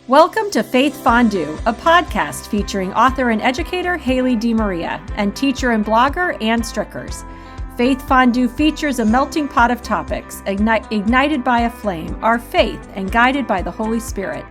Welcome to Faith Fondue, a podcast featuring author and educator Haley DeMaria and teacher and blogger Ann Strickers. Faith Fondue features a melting pot of topics ignited by a flame, our faith, and guided by the Holy Spirit.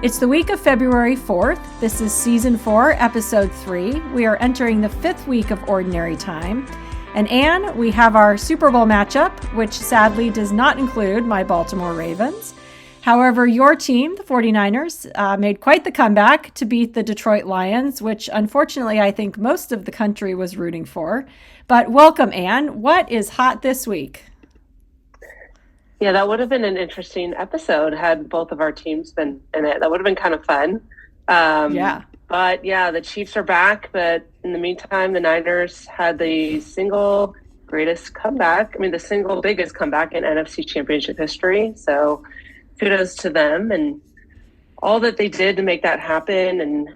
It's the week of February 4th. This is Season 4, Episode 3. We are entering the 5th week of Ordinary Time. And Ann, we have our Super Bowl matchup, which sadly does not include my Baltimore Ravens. However, your team, the 49ers, made quite the comeback to beat the Detroit Lions, which unfortunately I think most of the country was rooting for. But welcome, Ann. What is hot this week? Yeah, that would have been an interesting episode had both of our teams been in it. That would have been kind of fun. But yeah, the Chiefs are back. But in the meantime, the Niners had the single greatest comeback. I mean, the single biggest comeback in NFC Championship history. So kudos to them and all that they did to make that happen. And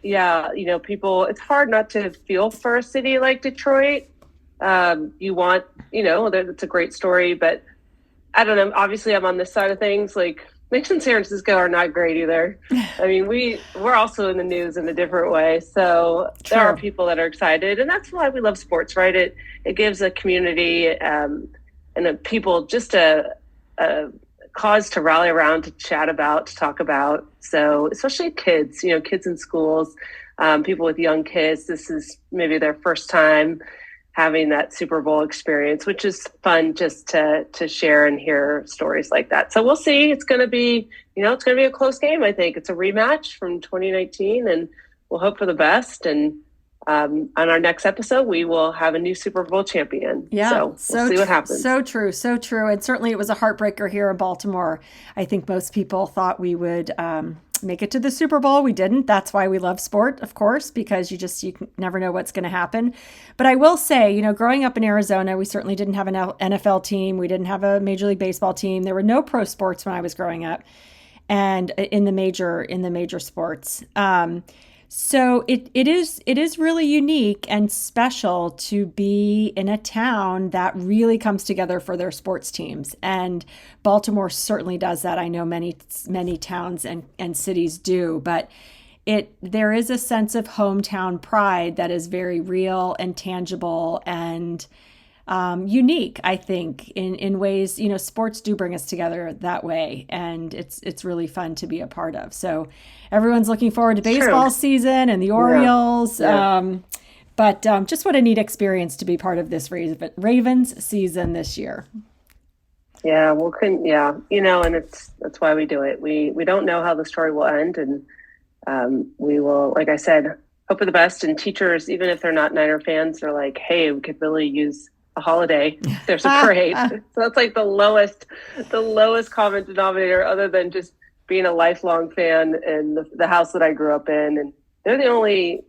yeah, you know, people, it's hard not to feel for a city like Detroit. You want, you know, it's a great story, but I don't know. Obviously, I'm on this side of things. Like, Knicks and San Francisco are not great either. I mean, we're also in the news in a different way. So There are people that are excited, and that's why we love sports, right? It gives a community and people just a cause to rally around, to chat about, to talk about. So especially kids, you know, kids in schools, people with young kids, this is maybe their first time having that Super Bowl experience, which is fun just to share and hear stories like that. So we'll see. It's going to be, you know, it's going to be a close game. I think it's a rematch from 2019 and we'll hope for the best. And on our next episode, we will have a new Super Bowl champion. Yeah, so we'll see what happens. So true. And certainly it was a heartbreaker here in Baltimore. I think most people thought we would make it to the Super Bowl. We didn't. That's why we love sport, of course, because you never know what's going to happen. But I will say, you know, growing up in Arizona, we certainly didn't have an NFL team. We didn't have a Major League Baseball team. There were no pro sports when I was growing up, and in the major sports. So it is really unique and special to be in a town that really comes together for their sports teams. And Baltimore certainly does that. I know many towns and cities do, but there is a sense of hometown pride that is very real and tangible and unique, I think, in ways, you know, sports do bring us together that way. And it's really fun to be a part of. So everyone's looking forward to baseball season and the Orioles. Yeah. But just what a neat experience to be part of this Ravens season this year. Yeah, you know, and that's why we do it. We don't know how the story will end. And we will, like I said, hope for the best. And teachers, even if they're not Niner fans, are like, hey, we could really use a holiday. There's a parade. So that's like the lowest common denominator, other than just being a lifelong fan in the house that I grew up in. And they're the only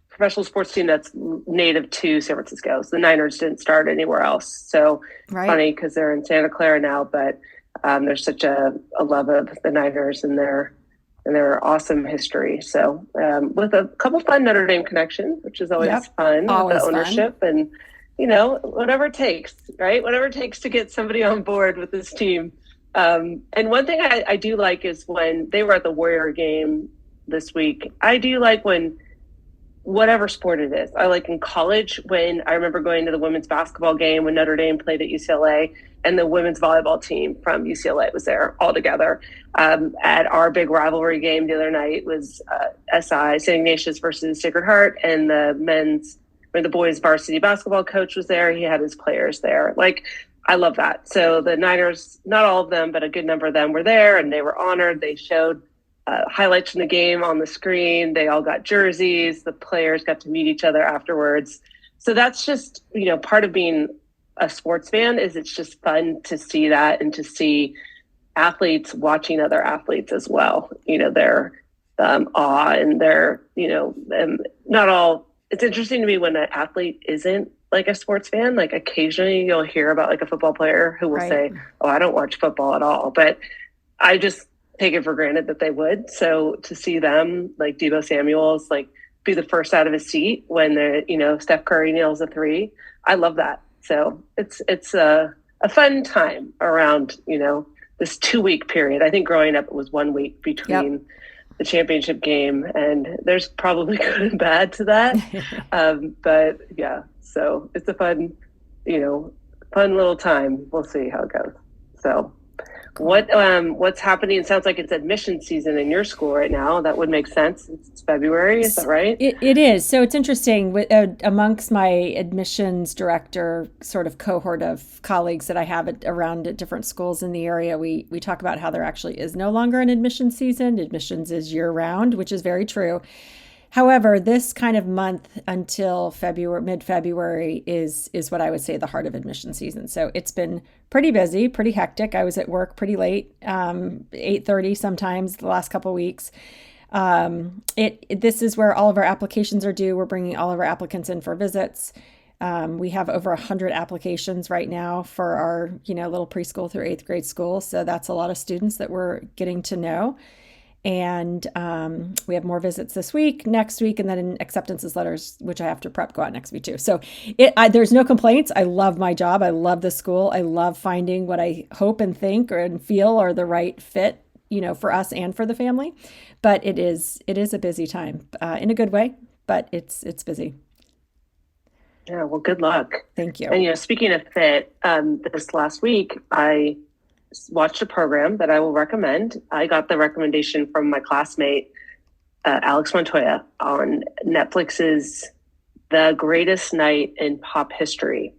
professional sports team that's native to San Francisco. So the Niners didn't start anywhere else. So Funny because they're in Santa Clara now, but there's such a love of the Niners and their awesome history. So with a couple fun Notre Dame connections, which is always fun, always with the ownership fun. And, you know, whatever it takes, right? Whatever it takes to get somebody on board with this team. And one thing I do like is when they were at the Warrior game this week, I do like when whatever sport it is. I like in college when I remember going to the women's basketball game when Notre Dame played at UCLA and the women's volleyball team from UCLA was there all together. At our big rivalry game the other night was SI, St. Ignatius versus Sacred Heart, and the boys varsity basketball coach was there. He had his players there. Like, I love that. So the Niners, not all of them, but a good number of them were there and they were honored. They showed highlights from the game on the screen. They all got jerseys. The players got to meet each other afterwards. So that's just, you know, part of being a sports fan is it's just fun to see that and to see athletes watching other athletes as well. You know, their awe and their, you know, not all. It's interesting to me when an athlete isn't like a sports fan. Like occasionally you'll hear about like a football player who will say, oh, I don't watch football at all. But I just take it for granted that they would. So to see them, like Deebo Samuel's, like be the first out of his seat when Steph Curry nails a three, I love that. So it's a fun time around, you know, this 2 week period. I think growing up it was 1 week Yep. between the championship game, and there's probably good and bad to that. But yeah, so it's a fun, fun little time. We'll see how it goes. So Cool. what's happening? It sounds like it's admission season in your school right now. That would make sense. It's February, is that right? It is. So it's interesting amongst my admissions director sort of cohort of colleagues that I have around at different schools in the area. We talk about how there actually is no longer an admission season. Admissions is year round, which is very true. However, this kind of month until February, mid-February is what I would say the heart of admission season. So it's been pretty busy, pretty hectic. I was at work pretty late, 8:30 sometimes the last couple of weeks. This is where all of our applications are due. We're bringing all of our applicants in for visits. We have over 100 applications right now for our, little preschool through eighth grade school. So that's a lot of students that we're getting to know. And we have more visits this week, next week, and then acceptances letters, which I have to prep, go out next week too. So there's no complaints. I love my job. I love the school. I love finding what I hope and think and feel are the right fit, for us and for the family. But it is a busy time in a good way, but it's busy. Yeah, well, good luck. Thank you. And speaking of fit, this last week I watched a program that I will recommend. I got the recommendation from my classmate Alex Montoya on Netflix's The Greatest Night in Pop History,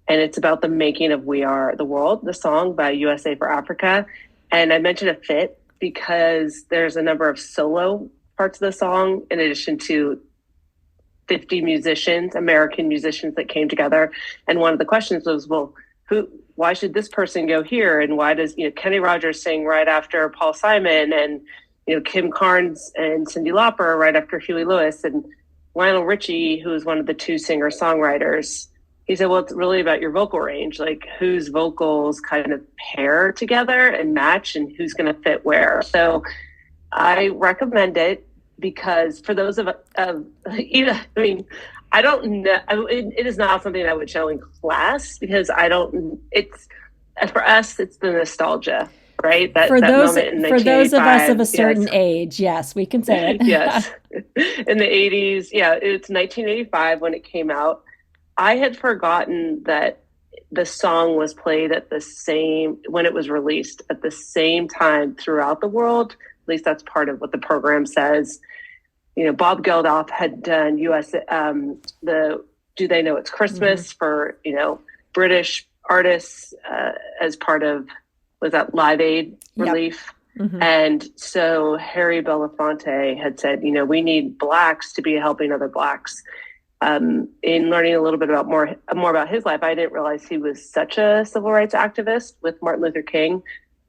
and it's about the making of "We Are the World," the song by USA for Africa. And I mentioned a fit because there's a number of solo parts of the song in addition to 50 musicians, American musicians that came together. And one of the questions was, well, why should this person go here? And why does, Kenny Rogers sing right after Paul Simon, and, Kim Carnes and Cyndi Lauper right after Huey Lewis, and Lionel Richie, who is one of the two singer-songwriters. He said, well, it's really about your vocal range, like whose vocals kind of pair together and match and who's going to fit where. So I recommend it because for those of I don't know. It is not something I would show in class because for us, it's the nostalgia, right? That moment in for those of us of a 1985, certain yes. age, yes, we can say it. Yes. In the 80s. Yeah, it's 1985 when it came out. I had forgotten that the song was played when it was released at the same time throughout the world. At least that's part of what the program says. Bob Geldof had done the "Do They Know It's Christmas" for British artists as part of, was that Live Aid relief? Yep. Mm-hmm. And so Harry Belafonte had said, we need Blacks to be helping other Blacks. In learning a little bit more about his life, I didn't realize he was such a civil rights activist with Martin Luther King.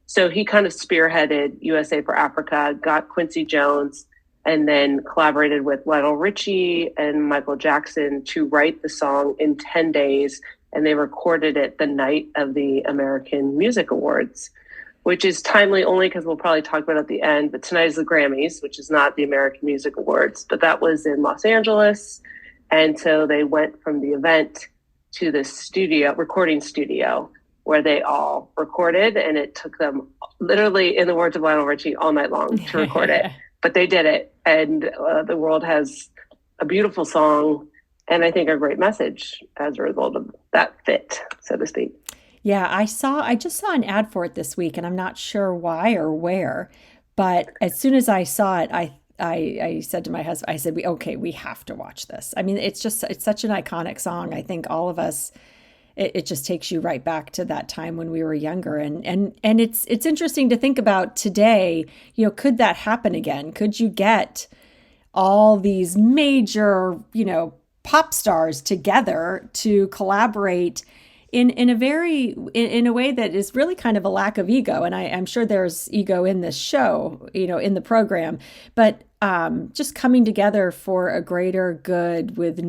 So he kind of spearheaded USA for Africa, got Quincy Jones, and then collaborated with Lionel Richie and Michael Jackson to write the song in 10 days. And they recorded it the night of the American Music Awards, which is timely only because we'll probably talk about it at the end. But tonight is the Grammys, which is not the American Music Awards, but that was in Los Angeles. And so they went from the event to the recording studio, where they all recorded. And it took them literally, in the words of Lionel Richie, all night long to record it. But they did it. And the world has a beautiful song and I think a great message as a result of that fit, so to speak. Yeah, I just saw an ad for it this week, and I'm not sure why or where, but as soon as I saw it, I said to my husband, I said, we have to watch this. I mean, it's such an iconic song. I think all of us, it just takes you right back to that time when we were younger. And it's interesting to think about today, could that happen again? Could you get all these major, pop stars together to collaborate in a way that is really kind of a lack of ego? And I'm sure there's ego in this show, in the program, but just coming together for a greater good with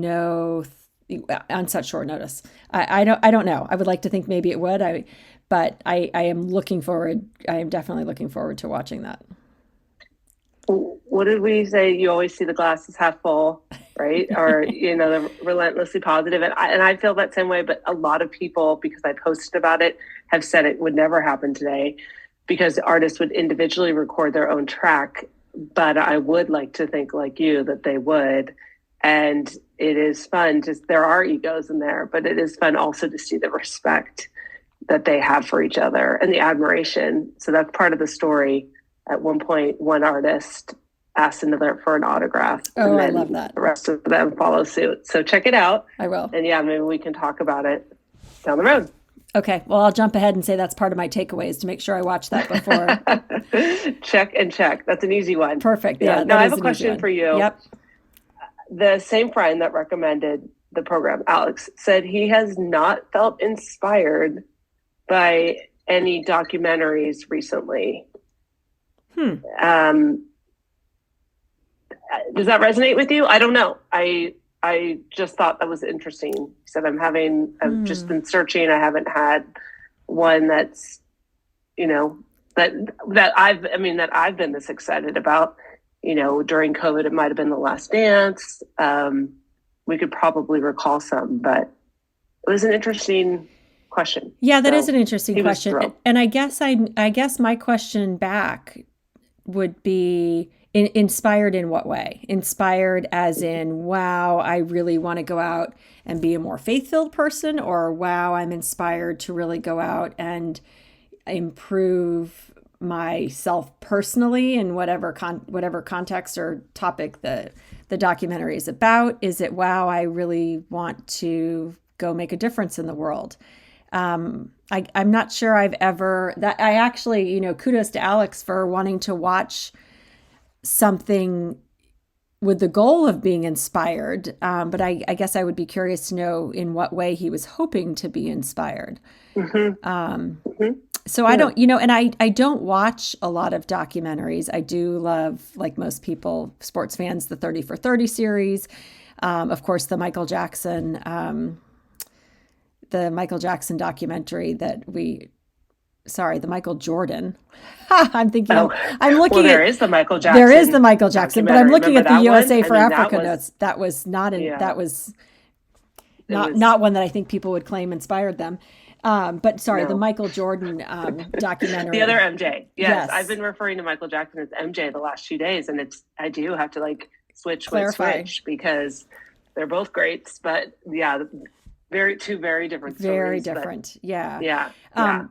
on such short notice. I don't know. I would like to think maybe it would. But I am looking forward. I am definitely looking forward to watching that. What did we say? You always see the glass is half full, right? Or, the relentlessly positive. And I feel that same way, but a lot of people, because I posted about it, have said it would never happen today. because artists would individually record their own track, but I would like to think like you that they would. And it is fun. Just there are egos in there, but it is fun also to see the respect that they have for each other and the admiration. So that's part of the story. At one point, one artist asked another for an autograph. Oh, and I then love that. The rest of them follow suit. So check it out. I will. And yeah, maybe we can talk about it down the road. Okay. Well, I'll jump ahead and say that's part of my takeaways to make sure I watch that before. Check and check. That's an easy one. Perfect. Yeah. Yeah. Now I have a question for you. Yep. The same friend that recommended the program, Alex, said he has not felt inspired by any documentaries recently. Does that resonate with you? I don't know. I just thought that was interesting. He said, I've just been searching. I haven't had one that's, that I've been this excited about. During COVID, it might've been The Last Dance. We could probably recall some, but it was an interesting question. Yeah, that is an interesting question. And I guess my question back would be inspired in what way? Inspired as in, wow, I really want to go out and be a more faith-filled person, or wow, I'm inspired to really go out and improve myself personally in whatever context or topic the documentary is about. Is it, wow, I really want to go make a difference in the world? I'm not sure I've ever that I actually, kudos to Alex for wanting to watch something with the goal of being inspired. But I guess I would be curious to know in what way he was hoping to be inspired. So I don't, and I don't watch a lot of documentaries. I do love, like most people, sports fans, the 30 for 30 series. Of course, the Michael Jackson documentary the Michael Jordan. I'm thinking, I'm looking there is the Michael Jackson. There is the Michael Jackson, but I'm looking at the USA for Africa notes. That was not one that I think people would claim inspired them. The Michael Jordan documentary. The other MJ. Yes. I've been referring to Michael Jackson as MJ the last few days, and I do have to switch because they're both greats, but yeah, two very different stories. Very different. Yeah. Yeah.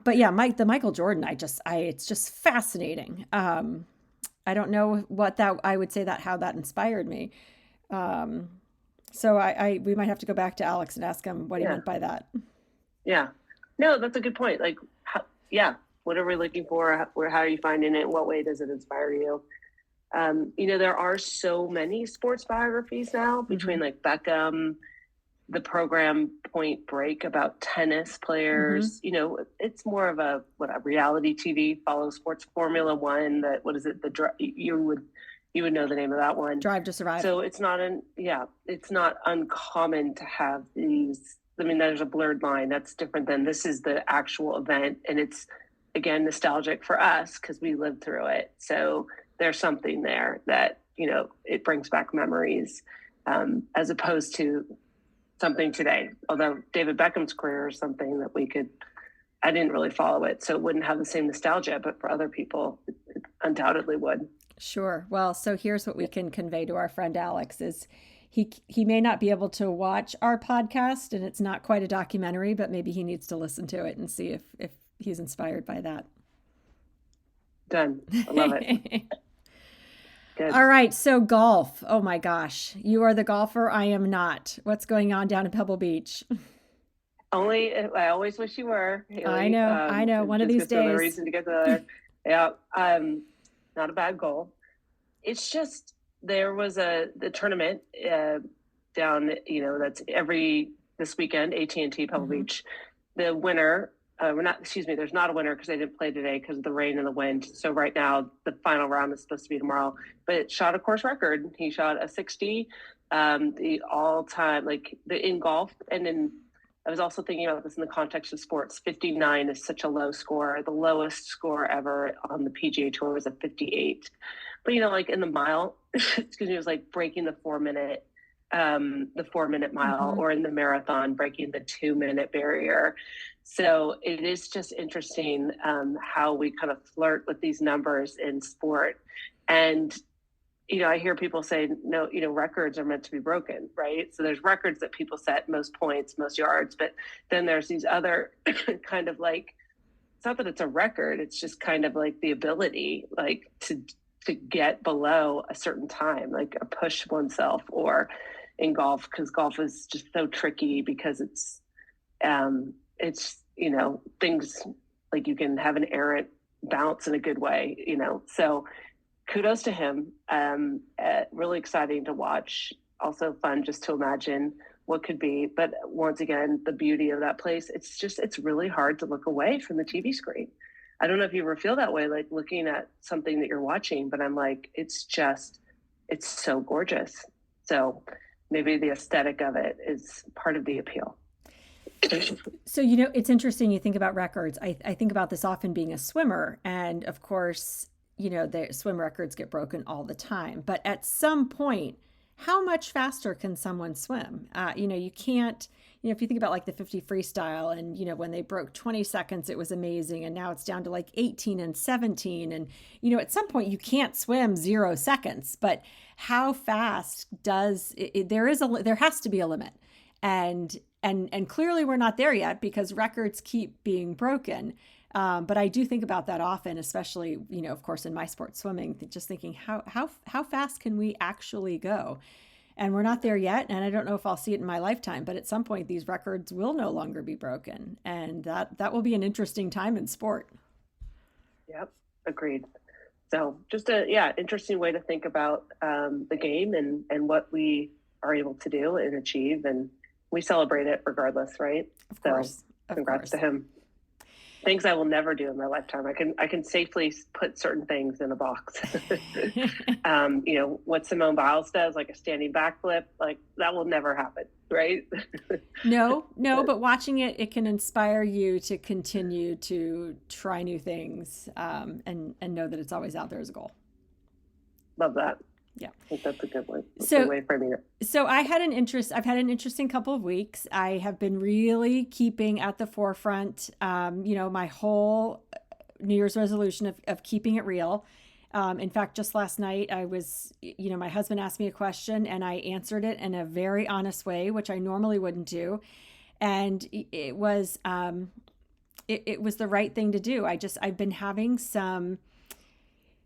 But yeah, the Michael Jordan, it's just fascinating. I don't know I would say how that inspired me. So we might have to go back to Alex and ask him what he meant by that. Yeah. No, that's a good point. What are we looking for? How are you finding it? In what way does it inspire you? There are so many sports biographies now between Beckham, the program Point Break about tennis players. It's more of a reality TV, follow sports, Formula One. You would know the name of that one. Drive to Survive. So it's not uncommon to have these. I mean, there's a blurred line. That's different than this is the actual event. And it's, again, nostalgic for us because we lived through it. So there's something there that, it brings back memories as opposed to something today. Although David Beckham's career is something that I didn't really follow it. So it wouldn't have the same nostalgia, but for other people, it undoubtedly would. Sure. Well, so here's what we can convey to our friend Alex is he may not be able to watch our podcast, and it's not quite a documentary, but maybe he needs to listen to it and see if he's inspired by that. Done. I love it. Good. All right. So golf. Oh my gosh. You are the golfer. I am not. What's going on down at Pebble Beach? I always wish you were, Haley. I know. One of these days. No reason to get there. Yeah. Not a bad goal. It's just, there was the tournament down, that's this weekend, AT&T Pebble Beach. The winner, there's not a winner because they didn't play today because of the rain and the wind. So right now the final round is supposed to be tomorrow, but it shot a course record. He shot a 60, the all-time, in golf. And I was also thinking about this in the context of sports. 59 is such a low score. The lowest score ever on the PGA Tour was a 58. But in the mile, it was breaking the 4-minute mile, or in the marathon, breaking the 2-minute barrier. So it is just interesting how we kind of flirt with these numbers in sport. And, I hear people say, no, records are meant to be broken, right? So there's records that people set, most points, most yards, but then there's these other kind of like, it's not that it's a record, it's just kind of like the ability, like to get below a certain time, like a push oneself, or in golf, because golf is just so tricky because it's things like you can have an errant bounce in a good way, so kudos to him. Really exciting to watch, also fun just to imagine what could be. But once again, the beauty of that place, it's really hard to look away from the TV screen. I don't know if you ever feel that way, like looking at something that you're watching, but I'm like, it's so gorgeous. So maybe the aesthetic of it is part of the appeal. So, it's interesting you think about records. I think about this often being a swimmer. And of course, the swim records get broken all the time. But at some point, how much faster can someone swim? You can't, if you think about like the 50 freestyle and, when they broke 20 seconds, it was amazing. And now it's down to like 18 and 17. And, at some point you can't swim 0 seconds, but how fast does there has to be a limit. And clearly we're not there yet because records keep being broken. But I do think about that often, especially, of course, in my sport, swimming, just thinking how fast can we actually go? And we're not there yet. And I don't know if I'll see it in my lifetime, but at some point these records will no longer be broken. And that will be an interesting time in sport. Yep. Agreed. So just interesting way to think about the game and what we are able to do and achieve. And we celebrate it regardless, right? Of course. So congrats to him. Things I will never do in my lifetime. I can safely put certain things in a box. What Simone Biles does, like a standing backflip, like that will never happen, right? No, but watching it can inspire you to continue to try new things and know that it's always out there as a goal. Love that. Yeah. I think that's a good one. That's so, a way of framing it. So I've had an interesting couple of weeks. I have been really keeping at the forefront, my whole New Year's resolution of keeping it real. In fact, just last night I was, my husband asked me a question and I answered it in a very honest way, which I normally wouldn't do. And it was the right thing to do. I've been having some,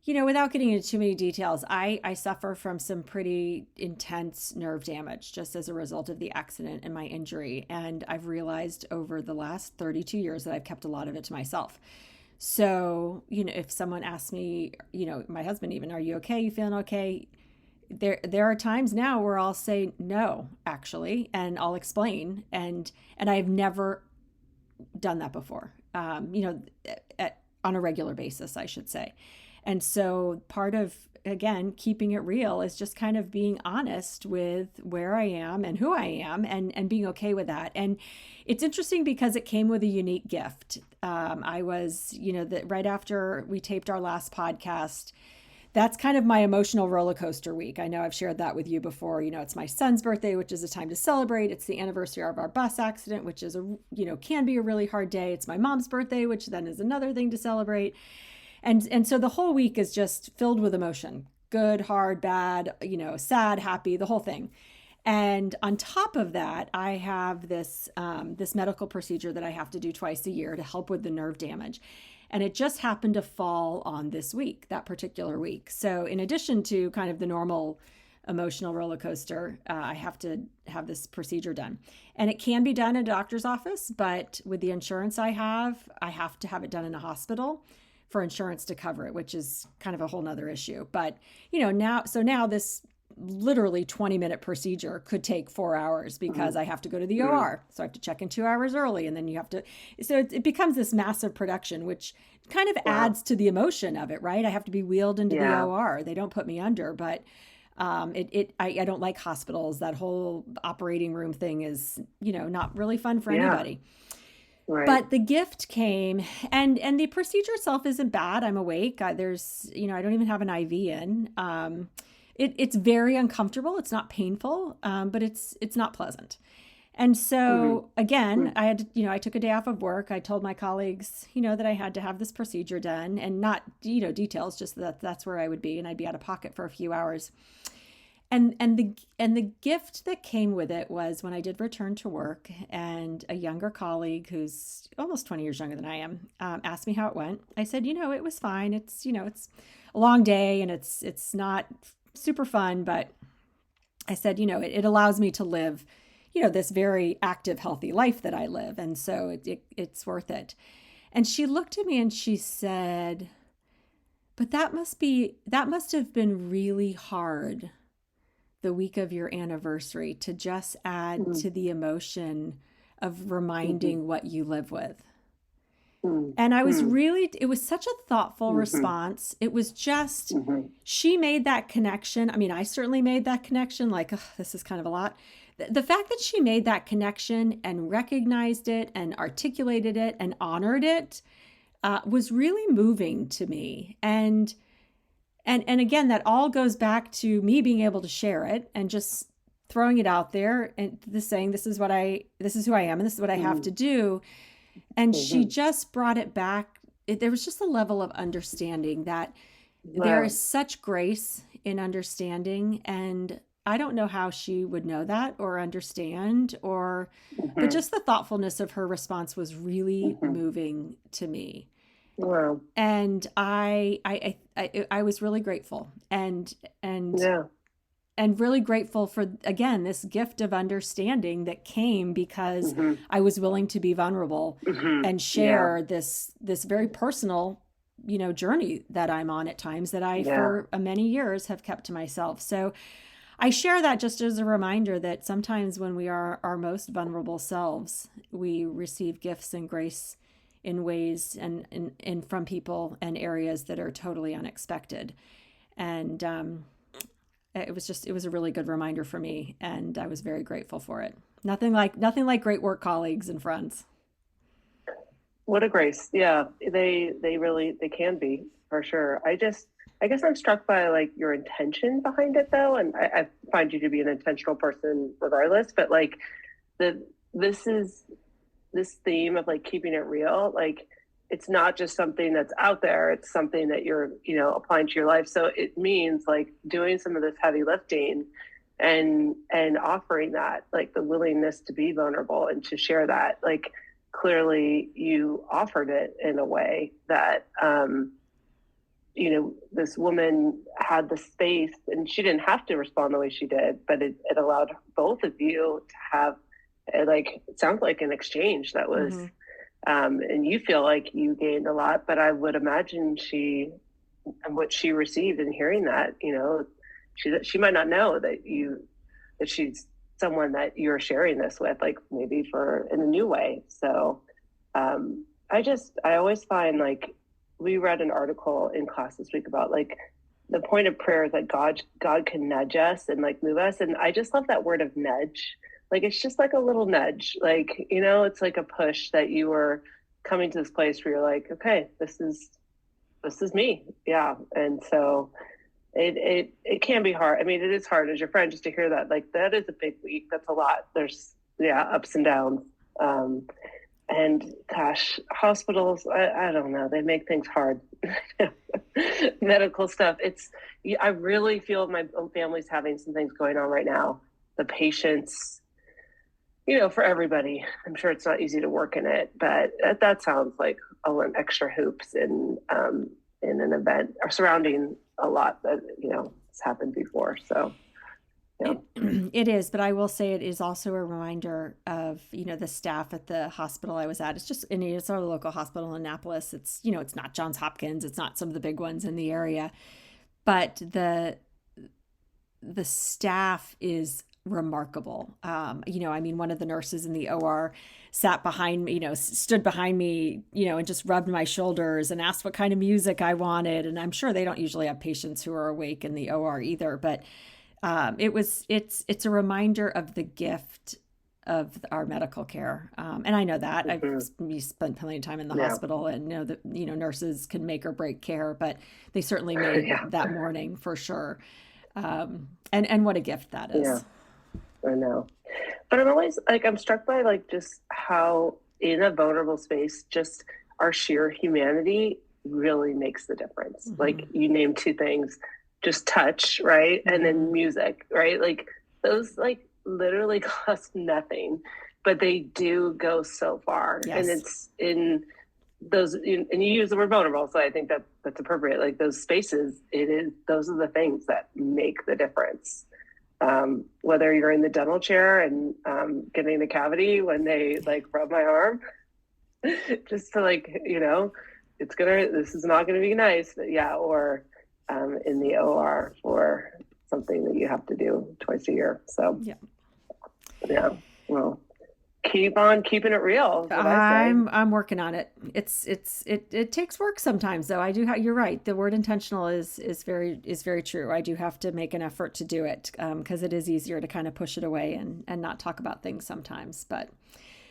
without getting into too many details, I suffer from some pretty intense nerve damage just as a result of the accident and my injury. And I've realized over the last 32 years that I've kept a lot of it to myself. So, if someone asks me, my husband even, are you okay? You feeling okay? There are times now where I'll say no, actually, and I'll explain. And I've never done that before, on a regular basis, I should say. And so part of, again, keeping it real is just kind of being honest with where I am and who I am and being okay with that. And it's interesting because it came with a unique gift. I was, right after we taped our last podcast, that's kind of my emotional roller coaster week. I know I've shared that with you before. It's my son's birthday, which is a time to celebrate. It's the anniversary of our bus accident, which is can be a really hard day. It's my mom's birthday, which then is another thing to celebrate. And so the whole week is just filled with emotion, good, hard, bad, sad, happy, the whole thing. And on top of that, I have this medical procedure that I have to do twice a year to help with the nerve damage. And it just happened to fall on this week, that particular week. So in addition to kind of the normal emotional roller coaster, I have to have this procedure done. And it can be done in a doctor's office, but with the insurance I have to have it done in a hospital for insurance to cover it, which is kind of a whole nother issue. But, now this literally 20-minute procedure could take 4 hours because I have to go to the OR. So I have to check in 2 hours early and then you have to, so it becomes this massive production, which kind of adds to the emotion of it, right? I have to be wheeled into the OR. They don't put me under, but I don't like hospitals. That whole operating room thing is, not really fun for anybody. Right. But the gift came and the procedure itself isn't bad. I'm awake. I don't even have an IV in. It's very uncomfortable. It's not painful, but it's not pleasant. And Mm-hmm. so again, I had to, I took a day off of work. I told my colleagues, that I had to have this procedure done, and not, details, just that that's where I would be and I'd be out of pocket for a few hours. And the gift that came with it was when I did return to work, and a younger colleague who's almost 20 years younger than I am asked me how it went. I said, it was fine. It's a long day and it's not super fun, but I said, it allows me to live, this very active, healthy life that I live. And so it's worth it. And she looked at me and she said, but that must have been really hard the week of your anniversary to just add to the emotion of Mm-hmm. reminding what you live with. And Mm-hmm. it was such a thoughtful Mm-hmm. response. It was just, Mm-hmm. she made that connection. I mean, I certainly made that connection, like, oh, this is kind of a lot. The fact that she made that connection and recognized it and articulated it and honored it was really moving to me. And again, that all goes back to me being able to share it and just throwing it out there and saying, this is who I am and this is what I have to do. And she Mm-hmm. just brought it back. There was just a level of understanding that there Wow. is such grace in understanding. And I don't know how she would know that or understand, but Mm-hmm. just the thoughtfulness of her response was really Mm-hmm. moving to me. Wow. And I was really grateful, and Yeah. and really grateful for, again, this gift of understanding that came because Mm-hmm. I was willing to be vulnerable Mm-hmm. and Yeah. share this very personal, journey that I'm on at times, that I Yeah. for many years have kept to myself. So I share that just as a reminder that sometimes when we are our most vulnerable selves, we receive gifts and grace in ways and from people and areas that are totally unexpected. And it was a really good reminder for me, and I was very grateful for it. Nothing like great work colleagues and friends. What a grace. Yeah. They really they can be for sure. I guess I'm struck by like your intention behind it though. And I find you to be an intentional person regardless. But like the this is this theme of like keeping it real, like it's not just something that's out there, it's something that you're, applying to your life. So it means like doing some of this heavy lifting and offering that, like the willingness to be vulnerable and to share that. Like clearly you offered it in a way that this woman had the space and she didn't have to respond the way she did, but it allowed both of you to have like it sounds like an exchange that was Mm-hmm. and you feel like you gained a lot, but I would imagine she and what she received in hearing that, she might not know that she's someone that you're sharing this with, like maybe for in a new way. So I always find like we read an article in class this week about like the point of prayer is that God can nudge us and like move us. And I just love that word of nudge. Like it's just like a little nudge. Like, it's like a push that you are coming to this place where you're like, okay, this is me. Yeah. And so it can be hard. I mean, it is hard as your friend just to hear that. Like that is a big week. That's a lot. There's ups and downs. Um, and gosh, hospitals, I don't know, they make things hard. Medical stuff. I really feel my own family's having some things going on right now. The patients, for everybody, I'm sure it's not easy to work in it, but that sounds like extra hoops in an event or surrounding a lot that, has happened before. So, yeah. It is, but I will say it is also a reminder of, the staff at the hospital I was at. It's our local hospital in Annapolis. It's not Johns Hopkins. It's not some of the big ones in the area, but the staff is remarkable. I mean, one of the nurses in the OR sat behind me, stood behind me, and just rubbed my shoulders and asked what kind of music I wanted. And I'm sure they don't usually have patients who are awake in the OR either, but it's a reminder of the gift of our medical care. And I know that I've Mm-hmm. spent plenty of time in the Yeah. hospital and know that, nurses can make or break care, but they certainly made Yeah. that morning for sure. And what a gift that Yeah. is. I know. But I'm always like, I'm struck by like just how in a vulnerable space, just our sheer humanity really makes the difference. Mm-hmm. Like you name two things, just touch, right? And Mm-hmm. then music, right? Like those like literally cost nothing, but they do go so far. And Yes. it's in those, and you use the word vulnerable. So I think that that's appropriate. Like those spaces, those are the things that make the difference. Whether you're in the dental chair and getting the cavity when they like rub my arm, just to like, this is not gonna be nice, but yeah, or in the OR for something that you have to do twice a year. So Yeah. yeah, well, keep on keeping it real is what I say. I'm working on it. It takes work sometimes though. I do you're right. The word intentional is very true. I do have to make an effort to do it because it is easier to kind of push it away and not talk about things sometimes. But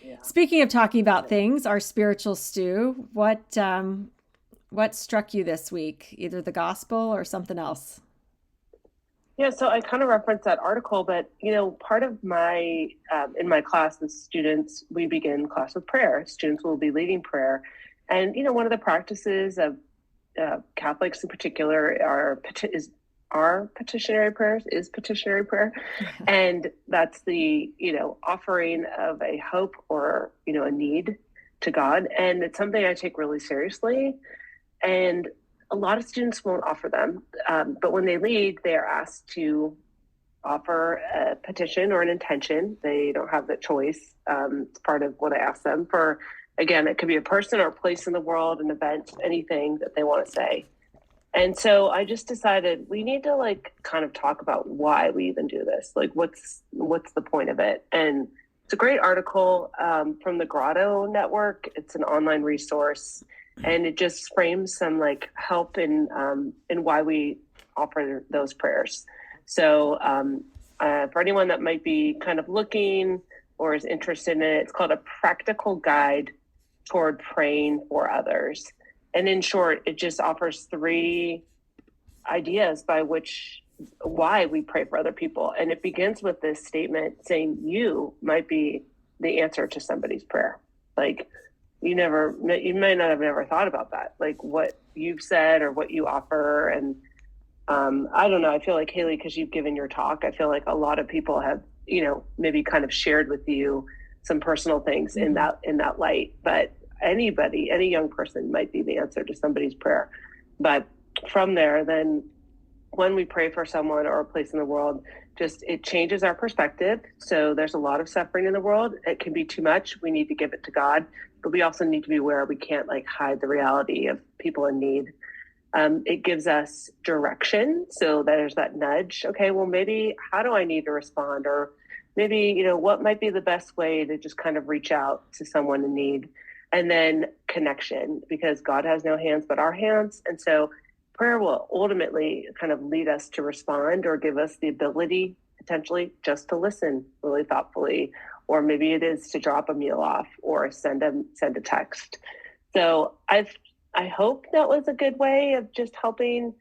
Yeah. speaking of talking about things, our spiritual stew, what struck you this week? Either the gospel or something else? Yeah, so I kind of referenced that article, but part of my in my class with students, we begin class with prayer. Students will be leading prayer, and one of the practices of Catholics in particular are petitionary prayers, is petitionary prayer, and that's the offering of a hope or a need to God, and it's something I take really seriously. And a lot of students won't offer them, but when they lead, they are asked to offer a petition or an intention. They don't have that choice. It's part of what I ask them for. Again, it could be a person or a place in the world, an event, anything that they want to say. And so I just decided we need to like kind of talk about why we even do this. Like, what's the point of it? And it's a great article from the Grotto Network. It's an online resource, and it just frames some like help in why we offer those prayers. So for anyone that might be kind of looking or is interested in it, it's called A Practical Guide Toward Praying for Others. And in short, it just offers 3 ideas why we pray for other people. And it begins with this statement saying you might be the answer to somebody's prayer. Like you might not have never thought about that, like what you've said or what you offer. And I don't know, I feel like Haley, because you've given your talk, I feel like a lot of people have, maybe kind of shared with you some personal things in that light. But any young person might be the answer to somebody's prayer. But from there, then when we pray for someone or a place in the world, just it changes our perspective. So there's a lot of suffering in the world. It can be too much. We need to give it to God, but we also need to be aware we can't like hide the reality of people in need. It gives us direction. So there's that nudge. Okay, well, maybe how do I need to respond? Or maybe, what might be the best way to just kind of reach out to someone in need? And then connection, because God has no hands but our hands. And so prayer will ultimately kind of lead us to respond or give us the ability potentially just to listen really thoughtfully, or maybe it is to drop a meal off or send a text. So I hope that was a good way of just helping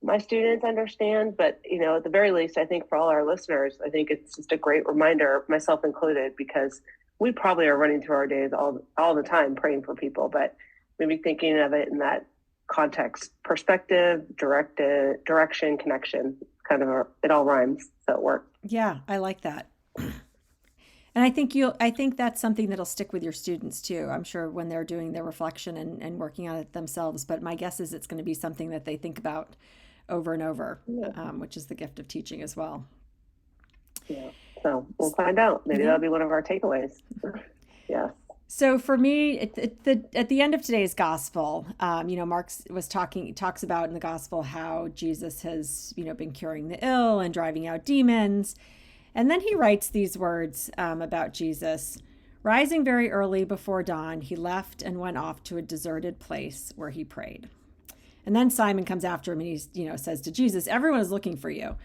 my students understand. But at the very least, I think for all our listeners, I think it's just a great reminder, myself included, because we probably are running through our days all the time praying for people, but maybe thinking of it in that context, perspective, direction, connection, kind of it all rhymes, so it works. Yeah, I like that. And I think that's something that'll stick with your students too. I'm sure when they're doing their reflection and working on it themselves, but my guess is it's going to be something that they think about over and over, Yeah. which is the gift of teaching as well. Yeah. So we'll find out. Maybe Yeah. that'll be one of our takeaways. Yeah. So for me, at the end of today's gospel, Mark talks about in the gospel how Jesus has, been curing the ill and driving out demons. And then he writes these words about Jesus. Rising very early before dawn, he left and went off to a deserted place where he prayed. And then Simon comes after him and he, says to Jesus, "Everyone is looking for you."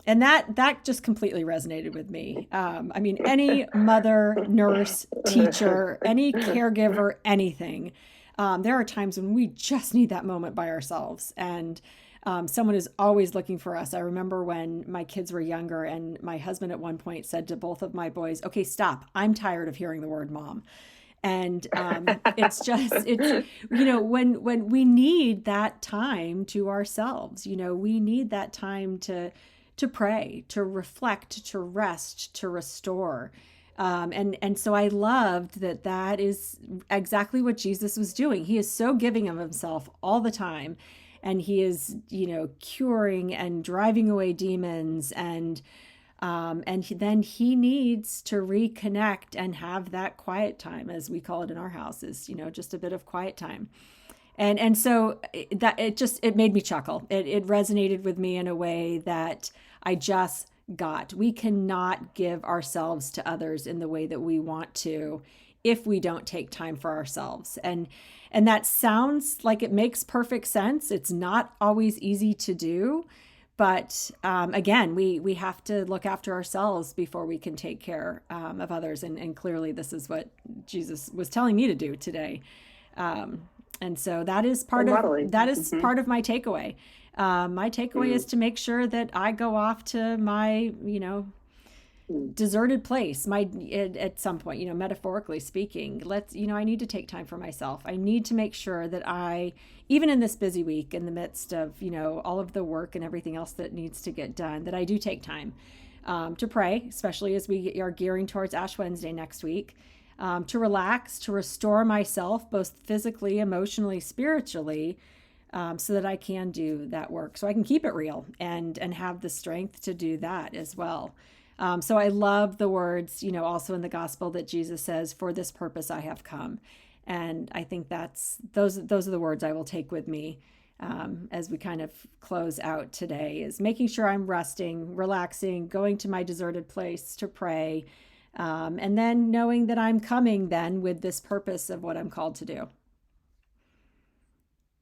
And that just completely resonated with me. I mean, any mother, nurse, teacher, any caregiver, anything, There are times when we just need that moment by ourselves, and someone is always looking for us. I remember when my kids were younger, and my husband at one point said to both of my boys, "Okay, stop. I'm tired of hearing the word mom." And when we need that time to ourselves, we need that time to pray, to reflect, to rest, to restore. And so I loved that is exactly what Jesus was doing. He is so giving of himself all the time, and he is curing and driving away demons, then he needs to reconnect and have that quiet time, as we call it in our house, is just a bit of quiet time. And so that it made me chuckle. It resonated with me in a way that I just got. We cannot give ourselves to others in the way that we want to if we don't take time for ourselves. And that sounds like it makes perfect sense. It's not always easy to do, but again, we have to look after ourselves before we can take care of others. And clearly, this is what Jesus was telling me to do today. And so that is part of part of my takeaway. My takeaway is to make sure that I go off to my deserted place, at some point, metaphorically speaking. I need to take time for myself. I need to make sure that even in this busy week, in the midst of all of the work and everything else that needs to get done, that I do take time to pray, especially as we are gearing towards Ash Wednesday next week. To relax, to restore myself, both physically, emotionally, spiritually, so that I can do that work, so I can keep it real and have the strength to do that as well. So I love the words, also in the gospel that Jesus says, "For this purpose I have come," and I think those are the words I will take with me as we kind of close out today. Is making sure I'm resting, relaxing, going to my deserted place to pray. And then knowing that I'm coming then with this purpose of what I'm called to do.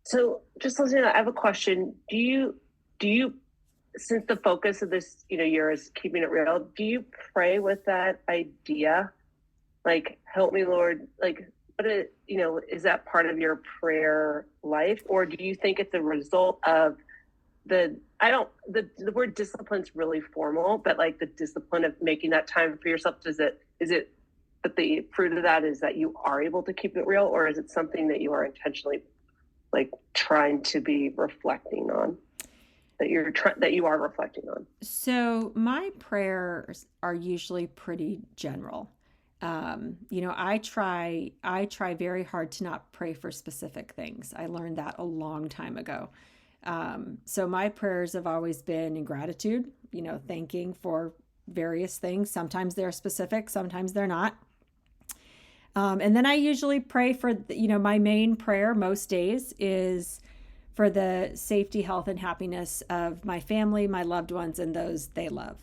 So just listening, I have a question. Do you, since the focus of this, year is keeping it real, do you pray with that idea? Like, help me, Lord, is that part of your prayer life? Or do you think it's a result of the word discipline's really formal, but like the discipline of making that time for yourself, is it but the fruit of that is that you are able to keep it real, or is it something that you are intentionally trying to be reflecting on, that you are reflecting on? So my prayers are usually pretty general. I try very hard to not pray for specific things. I learned that a long time ago. So my prayers have always been in gratitude, thanking for various things. Sometimes they're specific, sometimes they're not. And then I usually pray for, my main prayer most days is for the safety, health, and happiness of my family, my loved ones, and those they love.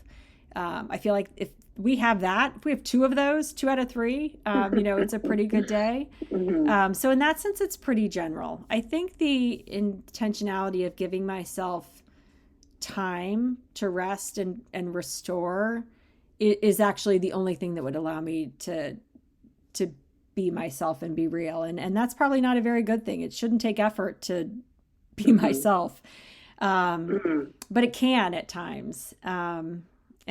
I feel like if we have that, if we have two of those, 2 out of 3, it's a pretty good day. So in that sense, it's pretty general. I think the intentionality of giving myself time to rest and restore is actually the only thing that would allow me to be myself and be real. And that's probably not a very good thing. It shouldn't take effort to be myself. But it can at times.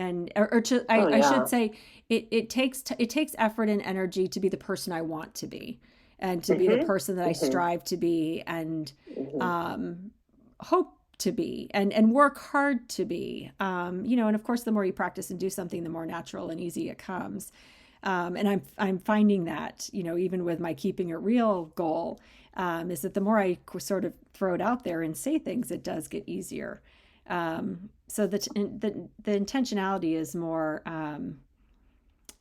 I should say it takes effort and energy to be the person I want to be, and to be the person that I strive to be, and hope to be, and work hard to be. And of course, the more you practice and do something, the more natural and easy it comes. And I'm finding that, even with my keeping it real goal, is that the more I sort of throw it out there and say things, it does get easier. So the intentionality is more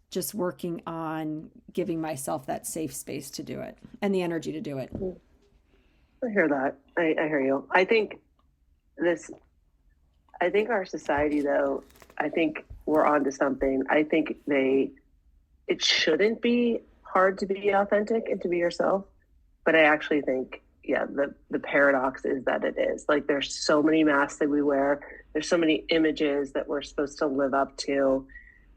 just working on giving myself that safe space to do it and the energy to do it. I hear that. I hear you. I think our society, though, I think we're onto something. I think it shouldn't be hard to be authentic and to be yourself. But I actually think, the paradox is that it is. There's so many masks that we wear. There's so many images that we're supposed to live up to,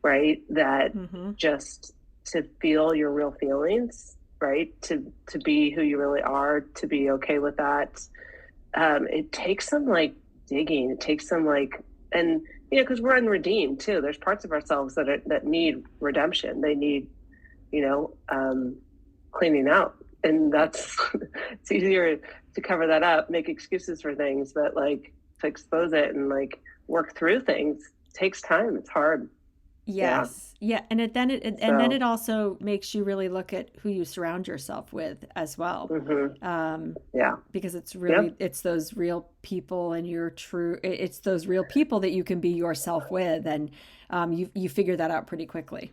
right? That just to feel your real feelings right? To be who you really are, to be okay with that. It takes some like digging. It takes some like, and because we're unredeemed too. There's parts of ourselves that need redemption. They need, cleaning out, and that's it's easier to cover that up, make excuses for things, but like to expose it and like work through things takes time. It's hard. Yes. Yeah. And then So, it also makes you really look at who you surround yourself with as well. yeah. Because it's Yep. really, it's those real people and it's those real people that you can be yourself with. And you figure that out pretty quickly.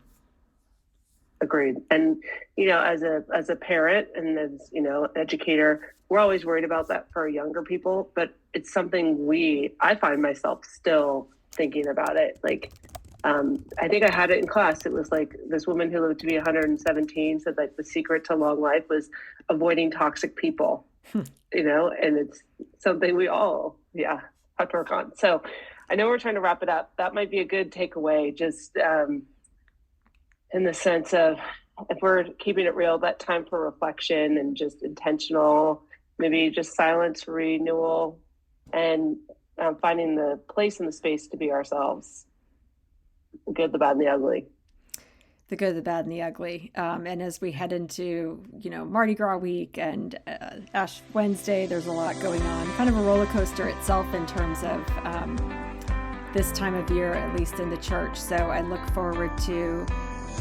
Agreed. And as a parent and as educator, we're always worried about that for younger people, but it's something I find myself still thinking about it. Like, I think I had it in class. It was like this woman who lived to be 117 said like the secret to long life was avoiding toxic people. And it's something we all, have to work on. So I know we're trying to wrap it up. That might be a good takeaway, just in the sense of if we're keeping it real, that time for reflection and just intentional, maybe just silence, renewal, and finding the place and the space to be ourselves, the good, the bad, and the ugly. The good, the bad, and the ugly. And as we head into, Mardi Gras week and Ash Wednesday, there's a lot going on. Kind of a roller coaster itself in terms of this time of year, at least in the church. So I look forward to,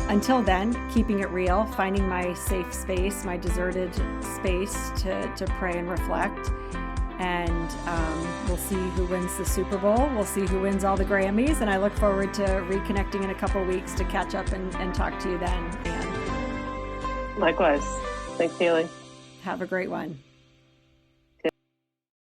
until then, keeping it real, finding my safe space, my deserted space to pray and reflect. And we'll see who wins the Super Bowl. We'll see who wins all the Grammys. And I look forward to reconnecting in a couple of weeks to catch up and talk to you then. And Likewise. Thanks, Haley. have a great one.